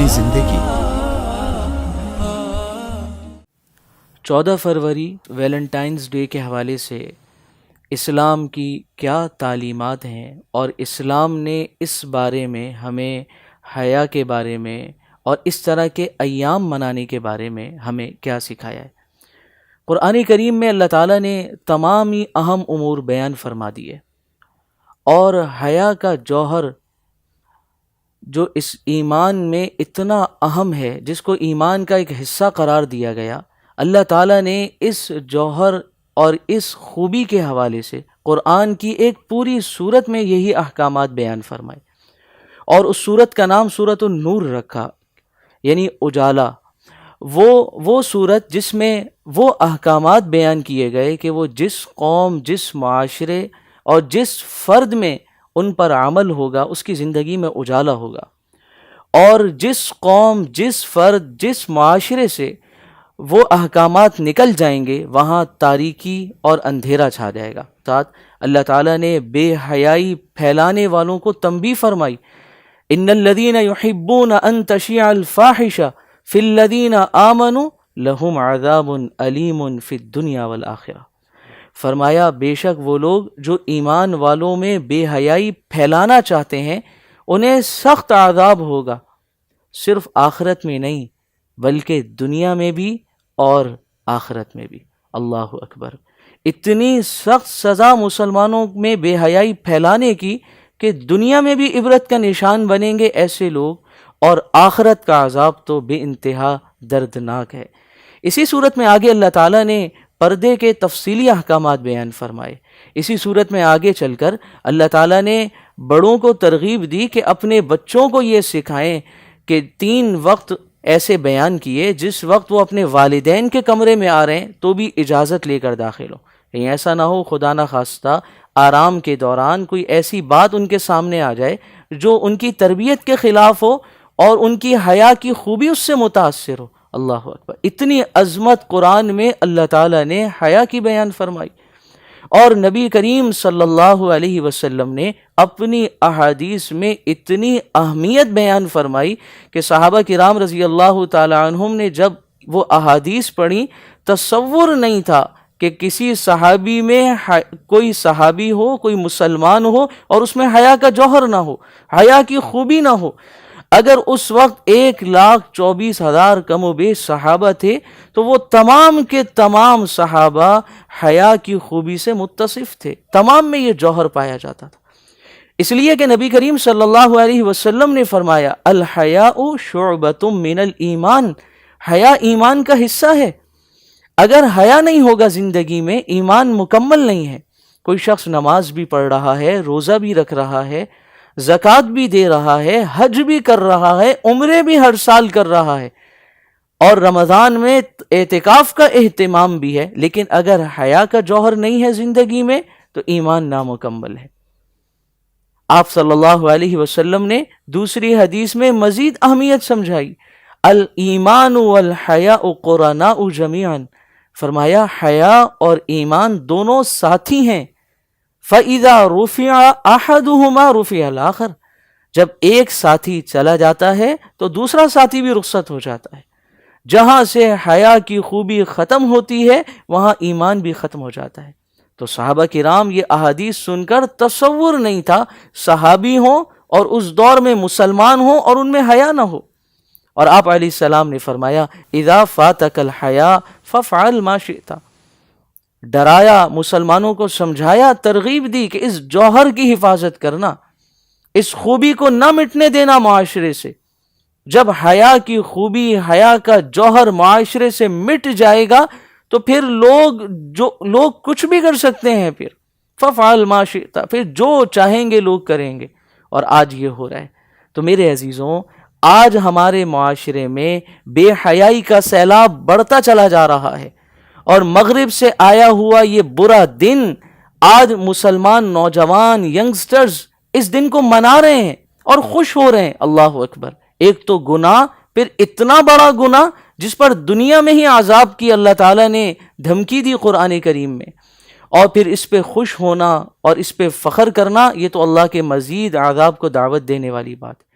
نئی زندگی۔ 14 فروری ویلنٹائنز ڈے کے حوالے سے اسلام کی کیا تعلیمات ہیں اور اسلام نے اس بارے میں ہمیں حیا کے بارے میں اور اس طرح کے ایام منانے کے بارے میں ہمیں کیا سکھایا ہے۔ قرآن کریم میں اللہ تعالیٰ نے تمام ہی اہم امور بیان فرما دیے، اور حیا کا جوہر جو اس ایمان میں اتنا اہم ہے، جس کو ایمان کا ایک حصہ قرار دیا گیا، اللہ تعالیٰ نے اس جوہر اور اس خوبی کے حوالے سے قرآن کی ایک پوری سورت میں یہی احکامات بیان فرمائے، اور اس سورت کا نام سورۃ النور رکھا، یعنی اجالا۔ وہ سورت جس میں وہ احکامات بیان کیے گئے کہ وہ جس قوم، جس معاشرے اور جس فرد میں ان پر عمل ہوگا اس کی زندگی میں اجالا ہوگا، اور جس قوم، جس فرد، جس معاشرے سے وہ احکامات نکل جائیں گے وہاں تاریکی اور اندھیرا چھا جائے گا۔ ساتھ اللہ تعالیٰ نے بے حیائی پھیلانے والوں کو تنبیہ فرمائی، ان الذین یحبون ان تشیع الفاحشہ فی الذین آمنوا لہم عذاب علیم فی الدنیا والآخرہ۔ فرمایا بے شک وہ لوگ جو ایمان والوں میں بے حیائی پھیلانا چاہتے ہیں انہیں سخت عذاب ہوگا، صرف آخرت میں نہیں بلکہ دنیا میں بھی اور آخرت میں بھی۔ اللہ اکبر! اتنی سخت سزا مسلمانوں میں بے حیائی پھیلانے کی کہ دنیا میں بھی عبرت کا نشان بنیں گے ایسے لوگ، اور آخرت کا عذاب تو بے انتہا دردناک ہے۔ اسی صورت میں آگے اللہ تعالیٰ نے پردے کے تفصیلی احکامات بیان فرمائے۔ اسی صورت میں آگے چل کر اللہ تعالیٰ نے بڑوں کو ترغیب دی کہ اپنے بچوں کو یہ سکھائیں کہ 3 وقت ایسے بیان کیے جس وقت وہ اپنے والدین کے کمرے میں آ رہے ہیں تو بھی اجازت لے کر داخل ہو، کہیں ایسا نہ ہو خدا نہ خواستہ آرام کے دوران کوئی ایسی بات ان کے سامنے آ جائے جو ان کی تربیت کے خلاف ہو اور ان کی حیا کی خوبی اس سے متاثر ہو۔ اللہ اکبر! اتنی عظمت قرآن میں اللہ تعالیٰ نے حیا کی بیان فرمائی، اور نبی کریم صلی اللہ علیہ وسلم نے اپنی احادیث میں اتنی اہمیت بیان فرمائی کہ صحابہ کرام رضی اللہ تعالی عنہم نے جب وہ احادیث پڑھی تصور نہیں تھا کہ کسی صحابی میں کوئی صحابی ہو، کوئی مسلمان ہو اور اس میں حیا کا جوہر نہ ہو، حیا کی خوبی نہ ہو۔ اگر اس وقت 1,24,000 کم و بیش صحابہ تھے تو وہ تمام کے تمام صحابہ حیا کی خوبی سے متصف تھے، تمام میں یہ جوہر پایا جاتا تھا۔ اس لیے کہ نبی کریم صلی اللہ علیہ وسلم نے فرمایا الحیاء شعبۃ من الایمان، حیا ایمان کا حصہ ہے۔ اگر حیا نہیں ہوگا زندگی میں ایمان مکمل نہیں ہے۔ کوئی شخص نماز بھی پڑھ رہا ہے، روزہ بھی رکھ رہا ہے، زکوٰۃ بھی دے رہا ہے، حج بھی کر رہا ہے، عمرے بھی ہر سال کر رہا ہے، اور رمضان میں اعتکاف کا اہتمام بھی ہے، لیکن اگر حیا کا جوہر نہیں ہے زندگی میں تو ایمان نامکمل ہے۔ آپ صلی اللہ علیہ وسلم نے دوسری حدیث میں مزید اہمیت سمجھائی، الایمان والحیاء قرناء جمیعا، فرمایا حیا اور ایمان دونوں ساتھی ہیں، فَإِذَا رُفِعَ أَحَدُهُمَا رُفِعَ الْآخَرُ، جب ایک ساتھی چلا جاتا ہے تو دوسرا ساتھی بھی رخصت ہو جاتا ہے۔ جہاں سے حیا کی خوبی ختم ہوتی ہے وہاں ایمان بھی ختم ہو جاتا ہے۔ تو صحابہ کرام یہ احادیث سن کر تصور نہیں تھا صحابی ہوں اور اس دور میں مسلمان ہوں اور ان میں حیا نہ ہو، اور آپ علیہ السلام نے فرمایا اذا فاتک الحیا فافعل ما شئت، ڈرایا، مسلمانوں کو سمجھایا، ترغیب دی کہ اس جوہر کی حفاظت کرنا، اس خوبی کو نہ مٹنے دینا معاشرے سے۔ جب حیا کی خوبی، حیا کا جوہر معاشرے سے مٹ جائے گا تو پھر لوگ کچھ بھی کر سکتے ہیں، پھر فافعل ما شئت، پھر جو چاہیں گے لوگ کریں گے، اور آج یہ ہو رہا ہے۔ تو میرے عزیزوں، آج ہمارے معاشرے میں بے حیائی کا سیلاب بڑھتا چلا جا رہا ہے، اور مغرب سے آیا ہوا یہ برا دن آج مسلمان نوجوان ینگسٹرز اس دن کو منا رہے ہیں اور خوش ہو رہے ہیں۔ اللہ اکبر! ایک تو گناہ، پھر اتنا بڑا گناہ جس پر دنیا میں ہی عذاب کی اللہ تعالیٰ نے دھمکی دی قرآن کریم میں، اور پھر اس پہ خوش ہونا اور اس پہ فخر کرنا، یہ تو اللہ کے مزید عذاب کو دعوت دینے والی بات ہے۔